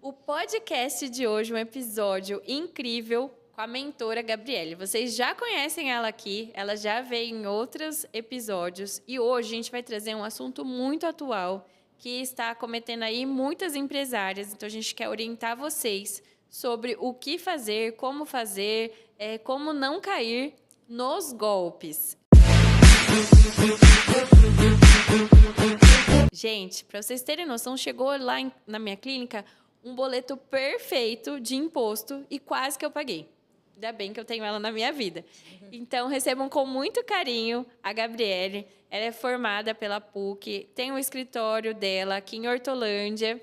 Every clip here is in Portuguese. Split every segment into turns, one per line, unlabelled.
O podcast de hoje é um episódio incrível com a mentora Gabriele. Vocês já conhecem ela aqui, ela já veio em outros episódios e hoje a gente vai trazer um assunto muito atual que está acometendo aí muitas empresárias. Então a gente quer orientar vocês sobre o que fazer, como não cair nos golpes. Gente, para vocês terem noção, chegou lá na minha clínica um boleto perfeito de imposto e quase que eu paguei. Ainda bem que eu tenho ela na minha vida. Então, recebam com muito carinho a Gabriele. Ela é formada pela PUC, tem um escritório dela aqui em Hortolândia.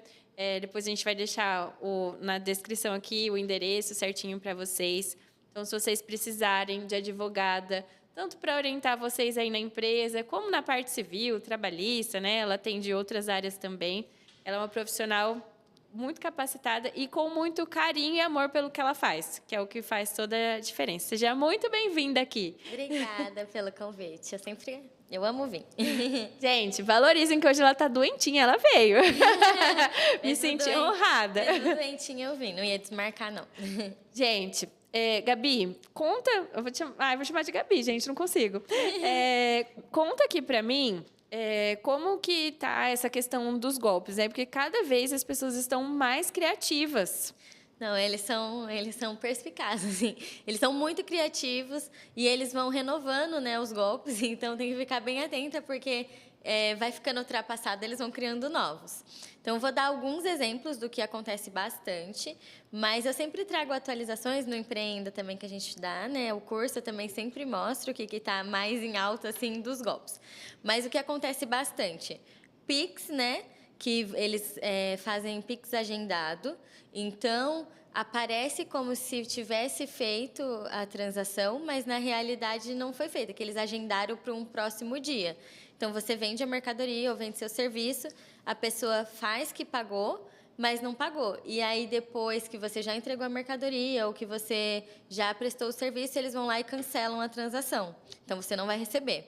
Depois a gente vai deixar na descrição aqui o endereço certinho para vocês. Então, se vocês precisarem de advogada, tanto para orientar vocês aí na empresa, como na parte civil, trabalhista, né? Ela atende outras áreas também. Ela é uma profissional muito capacitada e com muito carinho e amor pelo que ela faz, que é o que faz toda a diferença. Seja muito bem-vinda aqui.
Obrigada pelo convite. Eu amo vir.
Gente, valorizem que hoje ela tá doentinha, ela veio. Me senti honrada.
Mesmo doentinha eu vim, não ia desmarcar, não.
Gente, Gabi, conta... Eu vou chamar de Gabi, gente, não consigo. Conta aqui pra mim como que tá essa questão dos golpes, né? Porque cada vez as pessoas estão mais criativas.
Não, eles são perspicazes, assim. Eles são muito criativos e eles vão renovando, né, os golpes. Então, tem que ficar bem atenta, porque vai ficando ultrapassado, eles vão criando novos. Então, vou dar alguns exemplos do que acontece bastante, mas eu sempre trago atualizações no Empreenda também que a gente dá, né? O curso eu também sempre mostro o que está mais em alta, assim, dos golpes. Mas o que acontece bastante? Pix, né? Que eles fazem Pix agendado. Então, aparece como se tivesse feito a transação, mas na realidade não foi feita, que eles agendaram para um próximo dia. Então, você vende a mercadoria ou vende seu serviço, a pessoa faz que pagou, mas não pagou. E aí, depois que você já entregou a mercadoria ou que você já prestou o serviço, eles vão lá e cancelam a transação. Então, você não vai receber.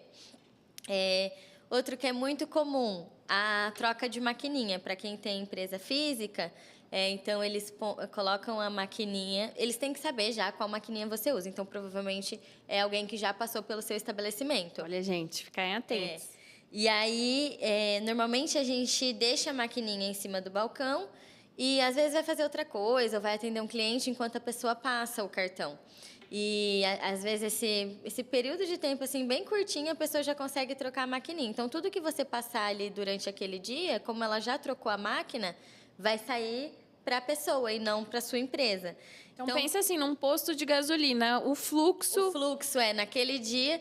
Outro que é muito comum, a troca de maquininha. Para quem tem empresa física, então eles colocam a maquininha. Eles têm que saber já qual maquininha você usa. Então, provavelmente, é alguém que já passou pelo seu estabelecimento.
Olha, gente, fiquem atentos.
E aí, normalmente, a gente deixa a maquininha em cima do balcão e, às vezes, vai fazer outra coisa, ou vai atender um cliente enquanto a pessoa passa o cartão. E, às vezes, esse período de tempo, assim, bem curtinho, a pessoa já consegue trocar a maquininha. Então, tudo que você passar ali durante aquele dia, como ela já trocou a máquina, vai sair para a pessoa e não para a sua empresa.
Então, pensa assim, num posto de gasolina, o fluxo...
O fluxo naquele dia...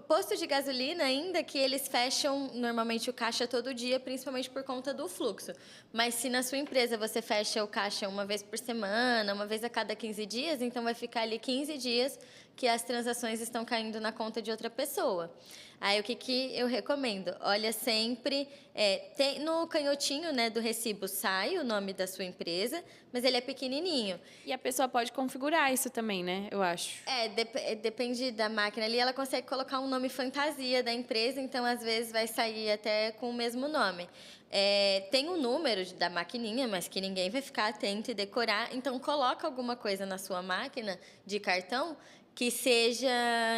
Posto de gasolina, ainda que eles fecham normalmente o caixa todo dia, principalmente por conta do fluxo. Mas se na sua empresa você fecha o caixa uma vez por semana, uma vez a cada 15 dias, então vai ficar ali 15 dias que as transações estão caindo na conta de outra pessoa. Aí, o que eu recomendo? Olha sempre... no canhotinho, né, do recibo sai o nome da sua empresa, mas ele é pequenininho.
E a pessoa pode configurar isso também, né? Eu acho.
Depende da máquina ali. Ela consegue colocar um nome fantasia da empresa, então, às vezes, vai sair até com o mesmo nome. Tem um número da maquininha, mas que ninguém vai ficar atento e decorar. Então, coloca alguma coisa na sua máquina de cartão que seja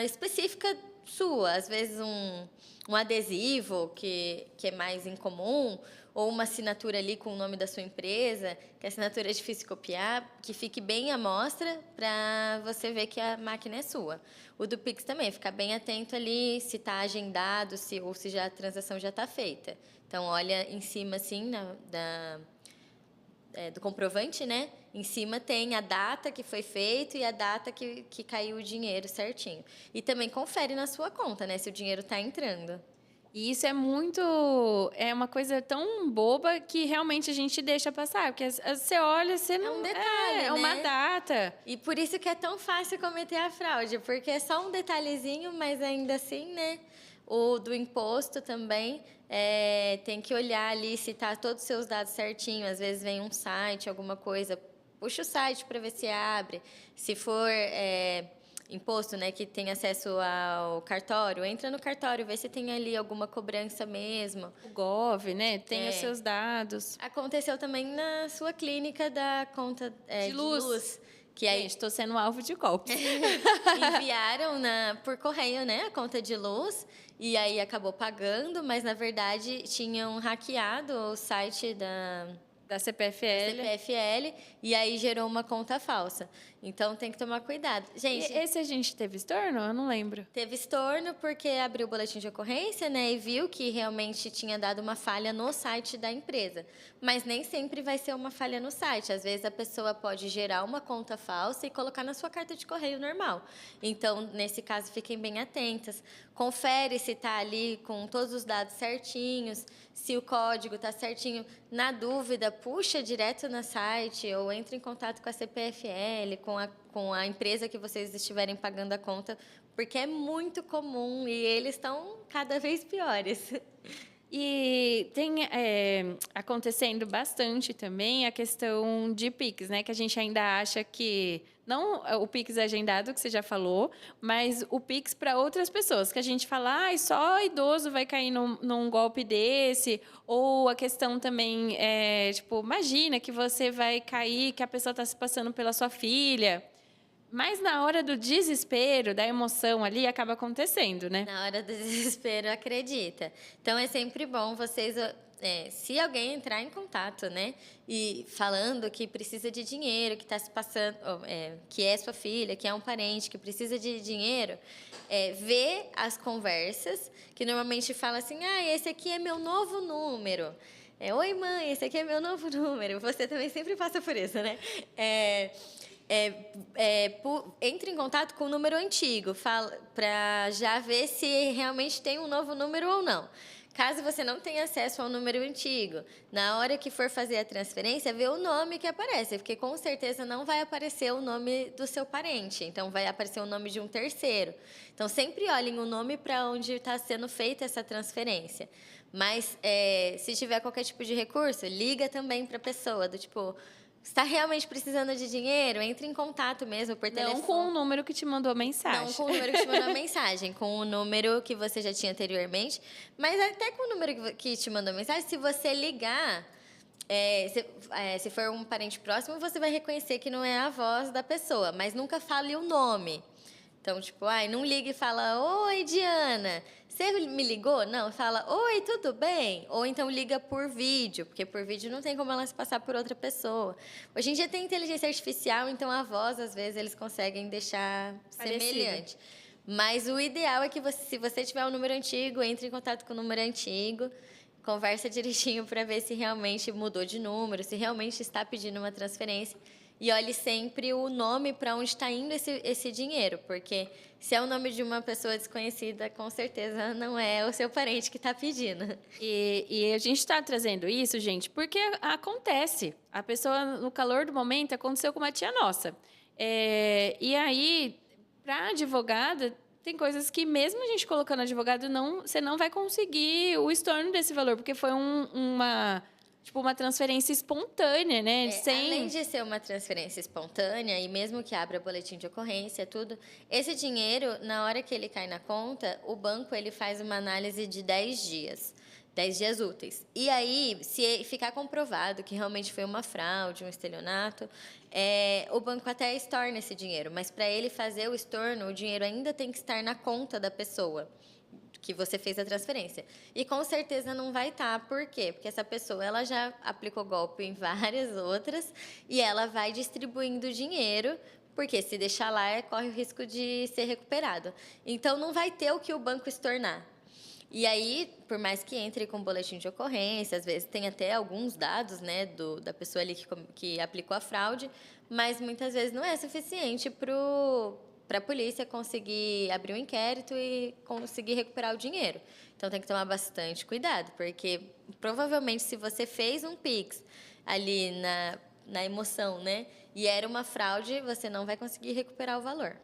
específica sua. Às vezes, um adesivo que é mais incomum, ou uma assinatura ali com o nome da sua empresa, que a assinatura é difícil copiar, que fique bem à mostra para você ver que a máquina é sua. O do Pix também, ficar bem atento ali se está agendado ou se a transação já está feita. Então, olha em cima, assim, do comprovante, né? Em cima tem a data que foi feito e a data que caiu o dinheiro certinho. E também confere na sua conta, né? Se o dinheiro está entrando.
E isso é uma coisa tão boba que realmente a gente deixa passar. Porque você olha, você não...
É um detalhe, né?
É uma data.
E por isso que é tão fácil cometer a fraude, porque é só um detalhezinho, mas ainda assim, né? O do imposto também, tem que olhar ali se está todos os seus dados certinho. Às vezes vem um site, alguma coisa, puxa o site para ver se abre. Se for imposto, né, que tem acesso ao cartório, entra no cartório, vê se tem ali alguma cobrança mesmo.
O Gov, né? Tem os seus dados.
Aconteceu também na sua clínica da conta
De luz.
que aí
Gente, estou sendo alvo de golpes.
enviaram por correio, né, a conta de luz, e aí acabou pagando, mas na verdade tinham hackeado o site
Da CPFL.
CPFL, e aí gerou uma conta falsa. Então tem que tomar cuidado. Gente,
Esse a gente teve estorno? Eu não lembro.
teve estorno porque abriu o boletim de ocorrência, né, e viu que realmente tinha dado uma falha no site da empresa. Mas nem sempre vai ser uma falha no site. Às vezes a pessoa pode gerar uma conta falsa e colocar na sua carta de correio normal. Então, nesse caso, fiquem bem atentas. Confere se está ali com todos os dados certinhos, se o código está certinho. Na dúvida, puxa direto no site ou entre em contato com a CPFL, com a empresa que vocês estiverem pagando a conta, porque é muito comum e eles estão cada vez piores.
E tem acontecendo bastante também a questão de Pix, né? Que a gente ainda acha que não o Pix agendado, que você já falou, mas o Pix para outras pessoas, que a gente fala, só idoso vai cair num golpe desse, ou a questão também tipo, imagina que você vai cair, que a pessoa está se passando pela sua filha. Mas na hora do desespero, da emoção ali, acaba acontecendo, né?
Na hora do desespero, acredita. Então, é sempre bom vocês... se alguém entrar em contato, né? E falando que precisa de dinheiro, que está se passando... que é sua filha, que é um parente, que precisa de dinheiro, vê as conversas, que normalmente fala assim, esse aqui é meu novo número. Oi, mãe, esse aqui é meu novo número. Você também sempre passa por isso, né? Entre em contato com o número antigo, para já ver se realmente tem um novo número ou não. Caso você não tenha acesso ao número antigo, na hora que for fazer a transferência, vê o nome que aparece, porque com certeza não vai aparecer o nome do seu parente, então vai aparecer o nome de um terceiro. Então, sempre olhem o nome para onde está sendo feita essa transferência. Mas, se tiver qualquer tipo de recurso, liga também para a pessoa, do tipo... Está realmente precisando de dinheiro? Entre em contato mesmo por telefone.
Não com o número que te mandou a mensagem.
Não com o número que te mandou a mensagem, com o número que você já tinha anteriormente. Mas até com o número que te mandou a mensagem, se você ligar, se for um parente próximo, você vai reconhecer que não é a voz da pessoa, mas nunca fale o nome. Então, tipo, não liga e fala, oi, Diana, você me ligou? Não, fala, oi, tudo bem? Ou então liga por vídeo, porque por vídeo não tem como ela se passar por outra pessoa. Hoje em dia tem inteligência artificial, então a voz, às vezes, eles conseguem deixar semelhante. Mas o ideal é que, se você tiver um número antigo, entre em contato com o número antigo, conversa direitinho para ver se realmente mudou de número, se realmente está pedindo uma transferência. E olhe sempre o nome para onde está indo esse dinheiro, porque se é o nome de uma pessoa desconhecida, com certeza não é o seu parente que está pedindo.
E a gente está trazendo isso, gente, porque acontece. A pessoa, no calor do momento, aconteceu com uma tia nossa. E aí, para advogada, tem coisas que mesmo a gente colocando advogado, você não vai conseguir o estorno desse valor, porque foi uma transferência espontânea, né?
Além de ser uma transferência espontânea, e mesmo que abra boletim de ocorrência, tudo, esse dinheiro, na hora que ele cai na conta, o banco ele faz uma análise de 10 dias. 10 dias úteis. E aí, se ficar comprovado que realmente foi uma fraude, um estelionato, o banco até estorna esse dinheiro. Mas para ele fazer o estorno, o dinheiro ainda tem que estar na conta da pessoa que você fez a transferência. E com certeza não vai estar. Por quê? Porque essa pessoa ela já aplicou golpe em várias outras e ela vai distribuindo dinheiro, porque se deixar lá, corre o risco de ser recuperado. Então, não vai ter o que o banco estornar. E aí, por mais que entre com boletim de ocorrência, às vezes tem até alguns dados, né, da pessoa ali que aplicou a fraude, mas muitas vezes não é suficiente para a polícia conseguir abrir um inquérito e conseguir recuperar o dinheiro. Então, tem que tomar bastante cuidado, porque provavelmente se você fez um Pix ali na emoção, né, e era uma fraude, você não vai conseguir recuperar o valor.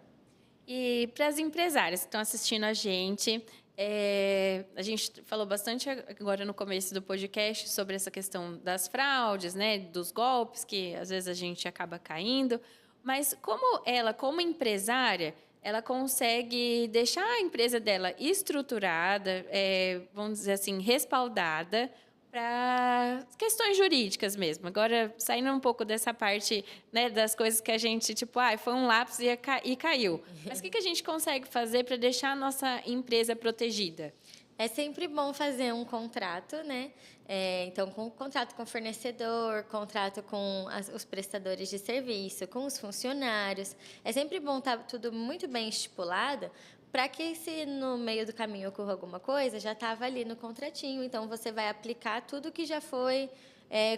E para as empresárias que estão assistindo a gente falou bastante agora no começo do podcast sobre essa questão das fraudes, né, dos golpes, que às vezes a gente acaba caindo. Mas como empresária, ela consegue deixar a empresa dela estruturada, vamos dizer assim, respaldada para questões jurídicas mesmo. Agora, saindo um pouco dessa parte, né, das coisas que a gente, tipo, foi um lápis e caiu. Mas o que a gente consegue fazer para deixar a nossa empresa protegida?
É sempre bom fazer um contrato, né? Então, contrato com o fornecedor, contrato com os prestadores de serviço, com os funcionários. É sempre bom estar tudo muito bem estipulado, para que se no meio do caminho ocorra alguma coisa, já estava ali no contratinho. Então, você vai aplicar tudo que já foi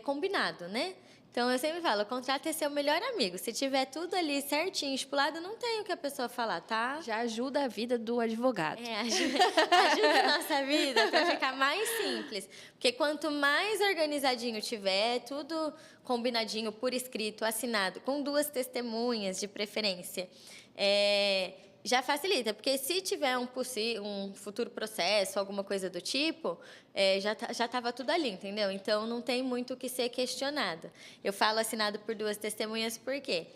combinado, né? Então, eu sempre falo, o contrato é seu melhor amigo. Se tiver tudo ali certinho, estipulado, não tem o que a pessoa falar, tá?
Já ajuda a vida do advogado.
Ajuda a nossa vida para ficar mais simples. Porque quanto mais organizadinho tiver, tudo combinadinho, por escrito, assinado, com 2 testemunhas de preferência, já facilita, porque se tiver um futuro processo, alguma coisa do tipo, já estava tudo ali, entendeu? Então, não tem muito o que ser questionado. Eu falo assinado por 2 testemunhas, por quê?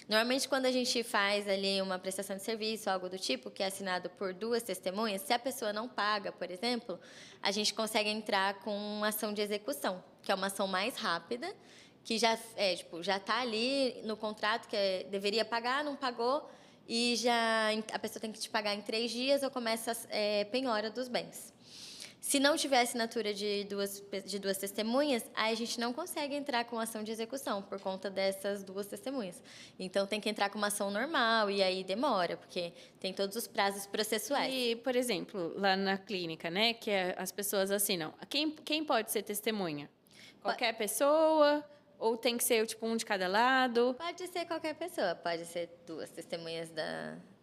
Normalmente, quando a gente faz ali uma prestação de serviço, algo do tipo, que é assinado por 2 testemunhas, se a pessoa não paga, por exemplo, a gente consegue entrar com uma ação de execução, que é uma ação mais rápida, que já está ali no contrato, que deveria pagar, não pagou, e a pessoa tem que te pagar em 3 dias ou começa a penhora dos bens. Se não tiver assinatura de duas testemunhas, aí a gente não consegue entrar com ação de execução por conta dessas 2 testemunhas. Então, tem que entrar com uma ação normal e aí demora, porque tem todos os prazos processuais.
E, por exemplo, lá na clínica, né, que as pessoas assinam, quem pode ser testemunha? Qualquer pessoa? Ou tem que ser, tipo, um de cada lado?
Pode ser qualquer pessoa. Pode ser 2 testemunhas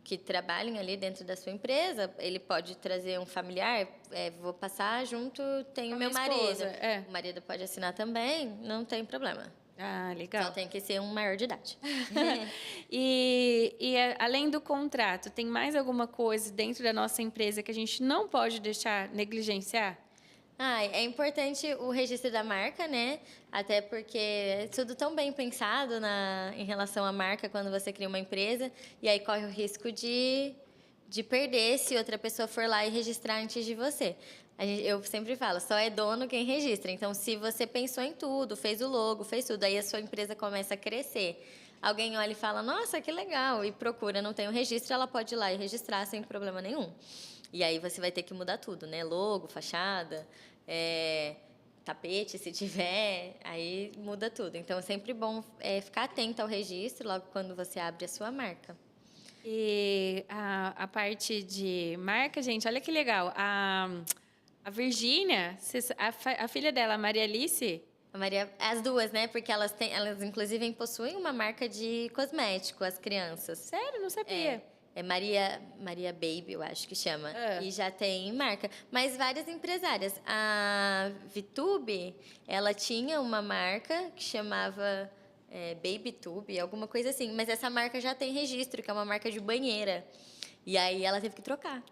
que trabalhem ali dentro da sua empresa. Ele pode trazer um familiar. Vou passar junto, tenho meu marido.
Esposa,
O marido pode assinar também, não tem problema.
Ah, legal.
Só tem que ser um maior de idade.
Além do contrato, tem mais alguma coisa dentro da nossa empresa que a gente não pode deixar negligenciar?
É importante o registro da marca, né? Até porque é tudo tão bem pensado em relação à marca quando você cria uma empresa, e aí corre o risco de perder se outra pessoa for lá e registrar antes de você. Eu sempre falo, só é dono quem registra. Então, se você pensou em tudo, fez o logo, fez tudo, aí a sua empresa começa a crescer. Alguém olha e fala, nossa, que legal, e procura, não tem o registro, ela pode ir lá e registrar sem problema nenhum. E aí você vai ter que mudar tudo, né? Logo, fachada, tapete, se tiver, aí muda tudo. Então, é sempre bom ficar atento ao registro logo quando você abre a sua marca.
E a parte de marca, gente, olha que legal. A Virgínia, a filha dela, a Maria Alice...
As 2, né? Porque elas inclusive possuem uma marca de cosmético, as crianças.
Sério? Não sabia.
É Maria Baby, eu acho que chama. E já tem marca. Mas várias empresárias. A Vitube, ela tinha uma marca que chamava Baby Tube, alguma coisa assim. Mas essa marca já tem registro, que é uma marca de banheira. E aí ela teve que trocar.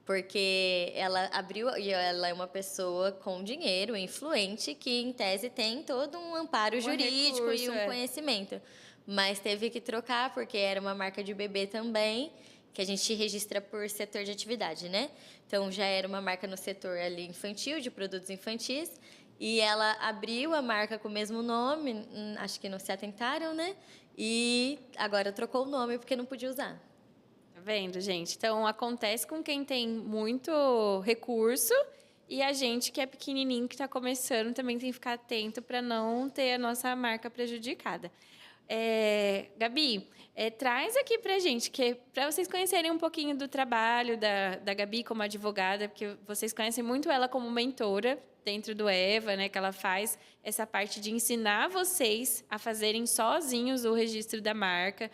Porque ela abriu, e ela é uma pessoa com dinheiro, influente, que em tese tem todo um amparo jurídico e um conhecimento. Mas teve que trocar, porque era uma marca de bebê também, que a gente registra por setor de atividade, né? Então, já era uma marca no setor ali infantil, de produtos infantis, e ela abriu a marca com o mesmo nome, acho que não se atentaram, né? E agora trocou o nome porque não podia usar.
Tá vendo, gente? Então, acontece com quem tem muito recurso e a gente que é pequenininho, que está começando, também tem que ficar atento para não ter a nossa marca prejudicada. Gabi, traz aqui para a gente, para vocês conhecerem um pouquinho do trabalho da Gabi como advogada, porque vocês conhecem muito ela como mentora dentro do EVA, né, que ela faz essa parte de ensinar vocês a fazerem sozinhos o registro da marca.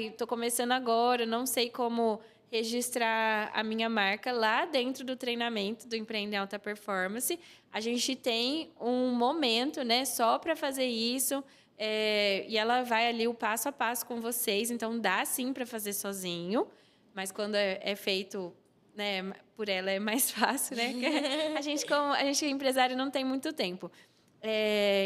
Estou começando agora, não sei como registrar a minha marca. Lá dentro do treinamento do Empreender Alta Performance, a gente tem um momento, né, só para fazer isso. E ela vai ali o passo a passo com vocês, então dá sim para fazer sozinho, mas quando é feito, né, por ela é mais fácil, né? A gente é empresário, não tem muito tempo.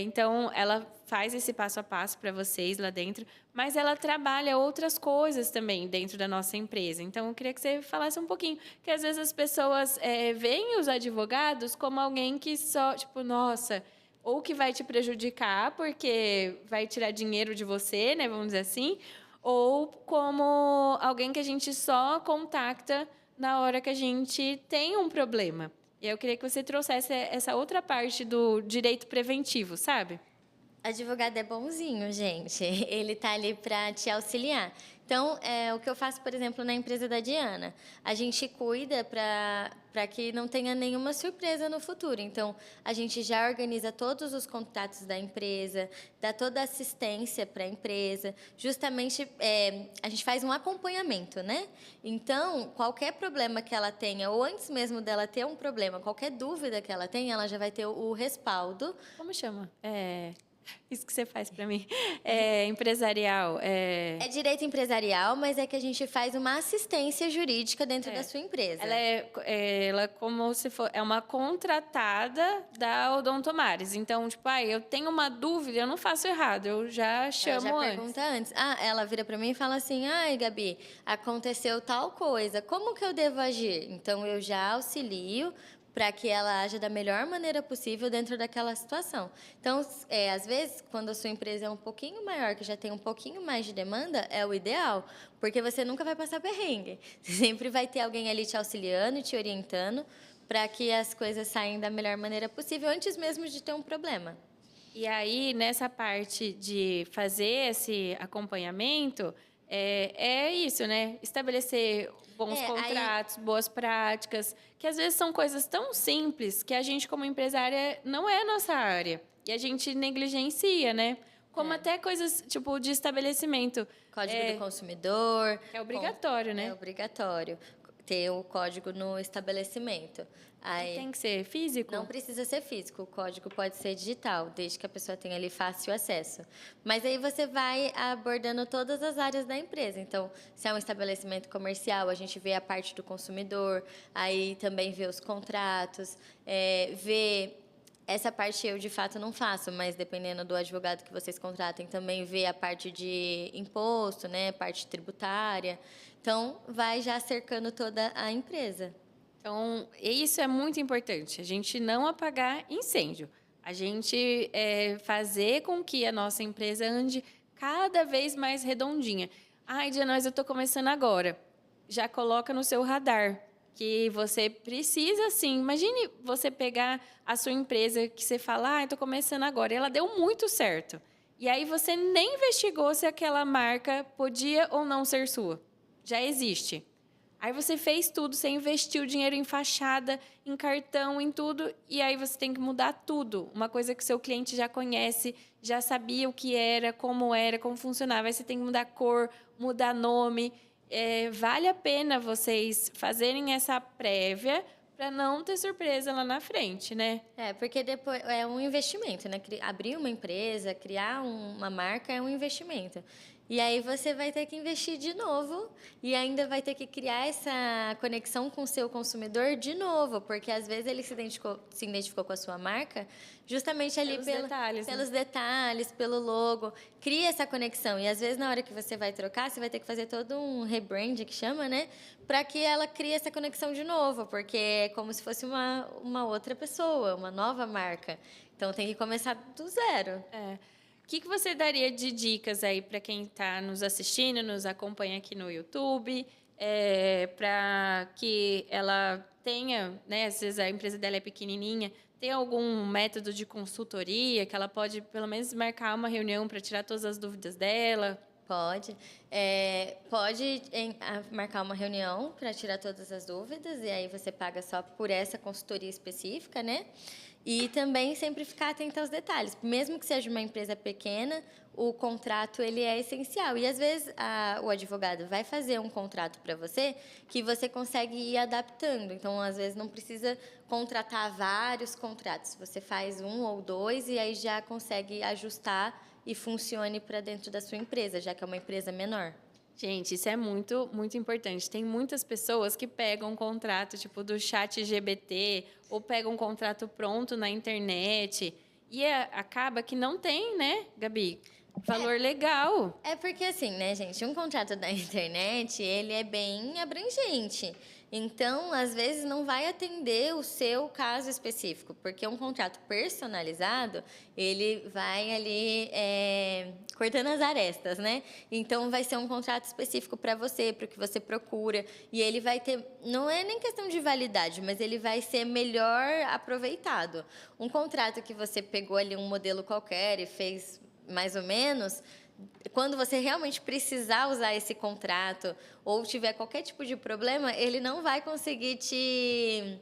Então, ela faz esse passo a passo para vocês lá dentro, mas ela trabalha outras coisas também dentro da nossa empresa. Então, eu queria que você falasse um pouquinho, que às vezes as pessoas veem os advogados como alguém que só, tipo, nossa, ou que vai te prejudicar porque vai tirar dinheiro de você, né, vamos dizer assim, ou como alguém que a gente só contacta na hora que a gente tem um problema. E eu queria que você trouxesse essa outra parte do direito preventivo, sabe?
Advogado é bonzinho, gente. Ele tá ali para te auxiliar. Então, o que eu faço, por exemplo, na empresa da Diana, a gente cuida para que não tenha nenhuma surpresa no futuro. Então, a gente já organiza todos os contatos da empresa, dá toda a assistência para a empresa. Justamente, a gente faz um acompanhamento, né? Então, qualquer problema que ela tenha, ou antes mesmo dela ter um problema, qualquer dúvida que ela tenha, ela já vai ter o respaldo.
Como chama? Isso que você faz para mim. Empresarial.
É direito empresarial, mas é que a gente faz uma assistência jurídica dentro da sua empresa.
Ela é como se for... É uma contratada da Odontomares. Então, tipo, eu tenho uma dúvida, eu não faço errado, eu já chamo
Ela já
antes.
pergunta antes. Ela vira para mim e fala assim: ai, Gabi, aconteceu tal coisa, como que eu devo agir? Então, eu já auxilio para que ela haja da melhor maneira possível dentro daquela situação. Então, às vezes, quando a sua empresa é um pouquinho maior, que já tem um pouquinho mais de demanda, é o ideal, porque você nunca vai passar perrengue. Sempre vai ter alguém ali te auxiliando e te orientando para que as coisas saiam da melhor maneira possível, antes mesmo de ter um problema.
E aí, nessa parte de fazer esse acompanhamento, é isso, né? Estabelecer bons contratos, boas práticas, que às vezes são coisas tão simples que a gente, como empresária, não é a nossa área. E a gente negligencia, né? Como até coisas, tipo, de estabelecimento.
Código do consumidor.
É obrigatório, né?
É obrigatório ter o código no estabelecimento.
Aí, tem que ser físico?
Não precisa ser físico, o código pode ser digital, desde que a pessoa tenha ali fácil acesso. Mas aí você vai abordando todas as áreas da empresa. Então, se é um estabelecimento comercial, a gente vê a parte do consumidor, aí também vê os contratos, vê... Essa parte eu, de fato, não faço, mas dependendo do advogado que vocês contratem, também vê a parte de imposto, né, parte tributária. Então, vai já cercando toda a empresa.
Então, isso é muito importante, a gente não apagar incêndio. A gente fazer com que a nossa empresa ande cada vez mais redondinha. Ai, Diana, mas eu estou começando agora. Já coloca no seu radar que você precisa, sim. Imagine você pegar a sua empresa que você fala, estou começando agora, e ela deu muito certo. E aí você nem investigou se aquela marca podia ou não ser sua. Já existe. Aí você fez tudo, você investiu dinheiro em fachada, em cartão, em tudo, e aí você tem que mudar tudo. Uma coisa que seu cliente já conhece, já sabia o que era, como funcionava. Aí você tem que mudar cor, mudar nome. Vale a pena vocês fazerem essa prévia para não ter surpresa lá na frente, né?
Porque depois é um investimento, né? Abrir uma empresa, criar uma marca é um investimento. E aí você vai ter que investir de novo e ainda vai ter que criar essa conexão com o seu consumidor de novo, porque às vezes ele se identificou com a sua marca justamente ali pelos detalhes, pelo logo. Cria essa conexão e às vezes na hora que você vai trocar, você vai ter que fazer todo um rebrand que chama, né? Para que ela crie essa conexão de novo, porque é como se fosse uma outra pessoa, uma nova marca. Então tem que começar do zero.
O que você daria de dicas aí para quem está nos assistindo, nos acompanha aqui no YouTube, para que ela tenha, né, às vezes a empresa dela é pequenininha, tem algum método de consultoria que ela pode, pelo menos, marcar uma reunião para tirar todas as dúvidas dela?
Pode. Pode marcar uma reunião para tirar todas as dúvidas, e aí você paga só por essa consultoria específica, né? E também sempre ficar atento aos detalhes. Mesmo que seja uma empresa pequena, o contrato ele é essencial. E, às vezes, o advogado vai fazer um contrato para você que você consegue ir adaptando. Então, às vezes, não precisa contratar vários contratos. Você faz um ou dois e aí já consegue ajustar e funcione para dentro da sua empresa, já que é uma empresa menor.
Gente, isso é muito, muito importante. Tem muitas pessoas que pegam um contrato, tipo, do ChatGPT, ou pegam um contrato pronto na internet. E acaba que não tem, né, Gabi? Valor legal.
É porque assim, né, gente, um contrato da internet, ele é bem abrangente. Então, às vezes, não vai atender o seu caso específico, porque um contrato personalizado, ele vai ali cortando as arestas, né? Então, vai ser um contrato específico para você, para o que você procura, e ele vai ter, não é nem questão de validade, mas ele vai ser melhor aproveitado. Um contrato que você pegou ali um modelo qualquer e fez mais ou menos, quando você realmente precisar usar esse contrato ou tiver qualquer tipo de problema, ele não vai conseguir te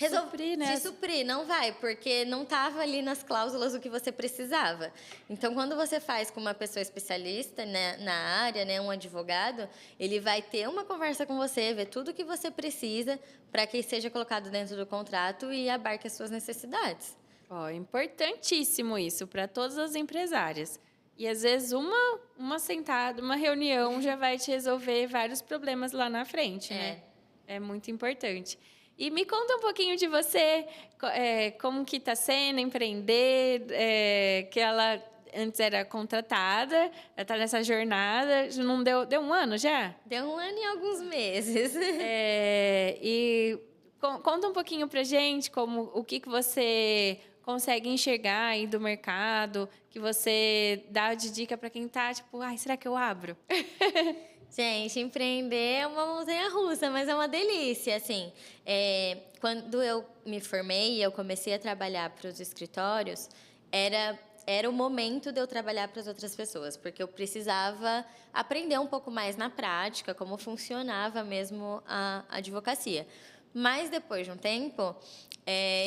Suprir, né?
te suprir, não vai, porque não estava ali nas cláusulas o que você precisava. Então, quando você faz com uma pessoa especialista, né, na área, né, um advogado, ele vai ter uma conversa com você, ver tudo o que você precisa para que seja colocado dentro do contrato e abarque as suas necessidades.
Ó, importantíssimo isso para todas as empresárias. E às vezes uma sentada, uma reunião já vai te resolver vários problemas lá na frente, né? É muito importante. E me conta um pouquinho de você, como que está sendo empreender, que ela antes era contratada, ela está nessa jornada, não deu um ano já?
Deu um ano e alguns meses.
E conta um pouquinho pra gente o que você consegue enxergar aí do mercado, que você dá de dica para quem tá, tipo, ai, será que eu abro?
Gente, empreender é uma montanha-russa, mas é uma delícia, assim. Quando eu me formei e eu comecei a trabalhar para os escritórios, era o momento de eu trabalhar para as outras pessoas, porque eu precisava aprender um pouco mais na prática como funcionava mesmo a advocacia. Mas depois de um tempo,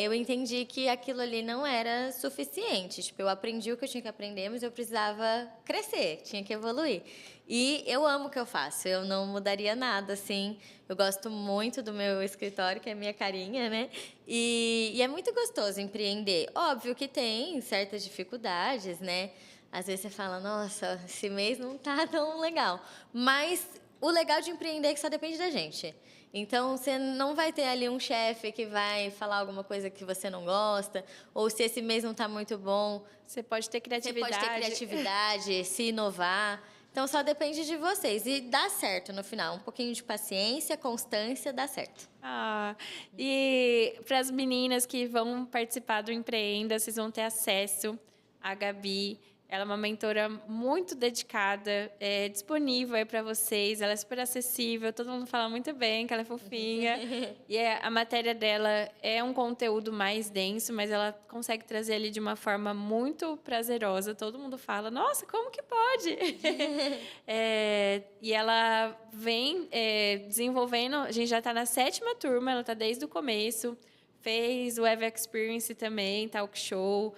eu entendi que aquilo ali não era suficiente. Tipo, eu aprendi o que eu tinha que aprender, mas eu precisava crescer, tinha que evoluir. E eu amo o que eu faço, eu não mudaria nada, assim. Eu gosto muito do meu escritório, que é a minha carinha, né? E é muito gostoso empreender. Óbvio que tem certas dificuldades, né? Às vezes você fala, nossa, esse mês não tá tão legal. Mas o legal de empreender é que só depende da gente. Então, você não vai ter ali um chefe que vai falar alguma coisa que você não gosta, ou se esse mês não está muito bom.
Você pode ter criatividade.
Você pode ter criatividade, se inovar. Então, só depende de vocês. E dá certo no final. Um pouquinho de paciência, constância, dá certo.
E para as meninas que vão participar do Empreenda, vocês vão ter acesso à Gabi. Ela é uma mentora muito dedicada, disponível para vocês. Ela é super acessível, todo mundo fala muito bem que ela é fofinha. E a matéria dela é um conteúdo mais denso, mas ela consegue trazer ali de uma forma muito prazerosa. Todo mundo fala, nossa, como que pode? E ela vem desenvolvendo, a gente já está na 7ª turma, ela está desde o começo. Fez o Eva Experience também, talk show.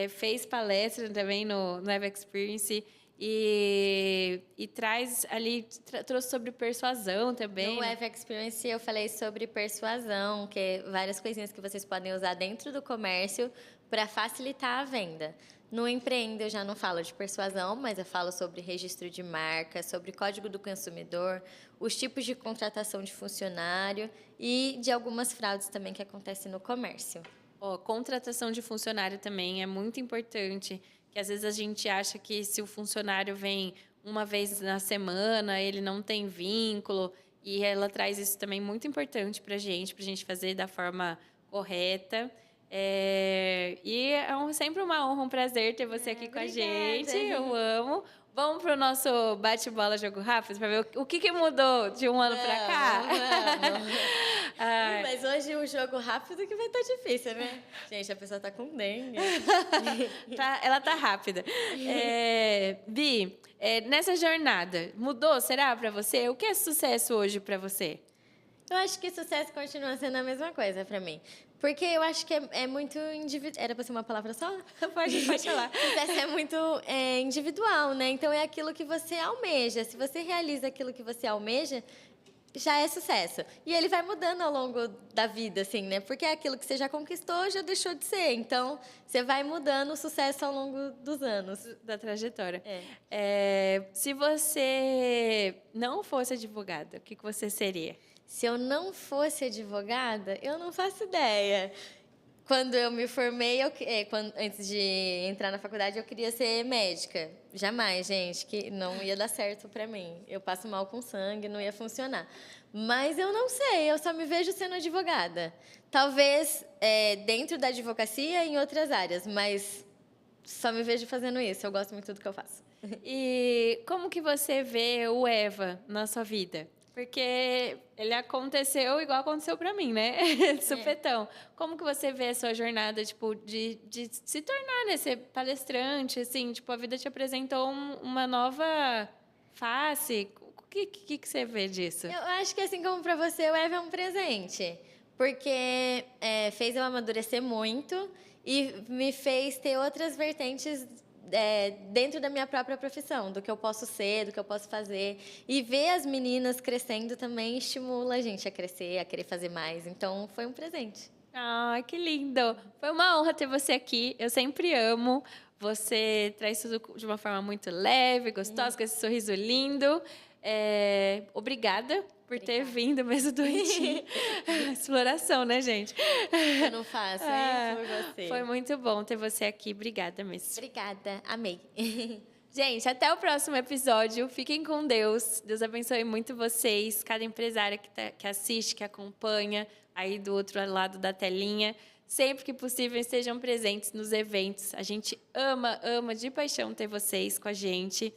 Fez palestra também no Eva Experience e traz ali, trouxe sobre persuasão também.
No Eva Experience eu falei sobre persuasão, que é várias coisinhas que vocês podem usar dentro do comércio para facilitar a venda. No Empreenda eu já não falo de persuasão, mas eu falo sobre registro de marca, sobre código do consumidor, os tipos de contratação de funcionário e de algumas fraudes também que acontecem no comércio.
Contratação de funcionário também é muito importante, que às vezes a gente acha que se o funcionário vem uma vez na semana, ele não tem vínculo, e ela traz isso também muito importante para a gente fazer da forma correta. E sempre uma honra, um prazer ter você aqui com a gente, eu amo. Vamos para o nosso bate-bola jogo rápido para ver o que mudou de um ano para cá?
Vamos. Mas hoje o jogo rápido que vai estar difícil, né? Gente, a pessoa está com dengue.
Ela tá rápida. Bi, nessa jornada, mudou, será, para você? O que é sucesso hoje para você?
Eu acho que sucesso continua sendo a mesma coisa para mim. Porque eu acho que é muito individual. Era para ser uma palavra só?
Pode falar.
Sucesso é muito individual, né? Então é aquilo que você almeja. Se você realiza aquilo que você almeja, já é sucesso. E ele vai mudando ao longo da vida, assim, né? Porque é aquilo que você já conquistou, já deixou de ser. Então, você vai mudando o sucesso ao longo dos anos.
Da trajetória. Se você não fosse advogada, o que você seria?
Se eu não fosse advogada, eu não faço ideia. Quando eu me formei, antes de entrar na faculdade, eu queria ser médica. Jamais, gente, que não ia dar certo para mim. Eu passo mal com sangue, não ia funcionar. Mas eu não sei, eu só me vejo sendo advogada. Talvez dentro da advocacia e em outras áreas, mas só me vejo fazendo isso. Eu gosto muito do que eu faço.
E como que você vê o Eva na sua vida? Porque ele aconteceu igual aconteceu para mim, né? Supetão. Como que você vê a sua jornada, tipo, de se tornar, né? Ser palestrante, assim, tipo, a vida te apresentou uma nova face. O que você vê disso?
Eu acho que assim como para você, o Eva é um presente. Porque fez eu amadurecer muito e me fez ter outras vertentes dentro da minha própria profissão, do que eu posso ser, do que eu posso fazer. E ver as meninas crescendo também estimula a gente a crescer, a querer fazer mais. Então, foi um presente.
Ah, que lindo! Foi uma honra ter você aqui. Eu sempre amo. Você traz tudo de uma forma muito leve, gostosa, com esse sorriso lindo. Obrigada por ter vindo mesmo doentinho. Exploração, né, gente?
Eu não faço, hein, por você.
Foi muito bom ter você aqui. Obrigada mesmo.
Obrigada, amei.
Gente, até o próximo episódio. Fiquem com Deus. Deus abençoe muito vocês, cada empresária que assiste, que acompanha, aí do outro lado da telinha. Sempre que possível, estejam presentes nos eventos. A gente ama de paixão ter vocês com a gente.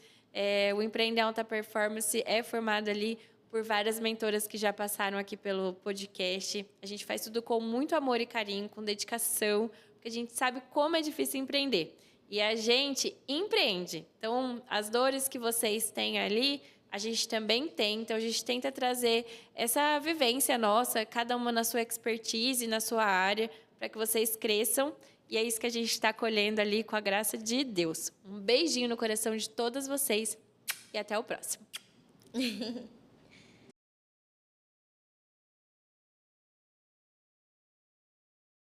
O Empreender Alta Performance é formado ali por várias mentoras que já passaram aqui pelo podcast. A gente faz tudo com muito amor e carinho, com dedicação, porque a gente sabe como é difícil empreender. E a gente empreende. Então, as dores que vocês têm ali, a gente também tem. Então, a gente tenta trazer essa vivência nossa, cada uma na sua expertise, na sua área, para que vocês cresçam. E é isso que a gente está colhendo ali com a graça de Deus. Um beijinho no coração de todas vocês e até o próximo.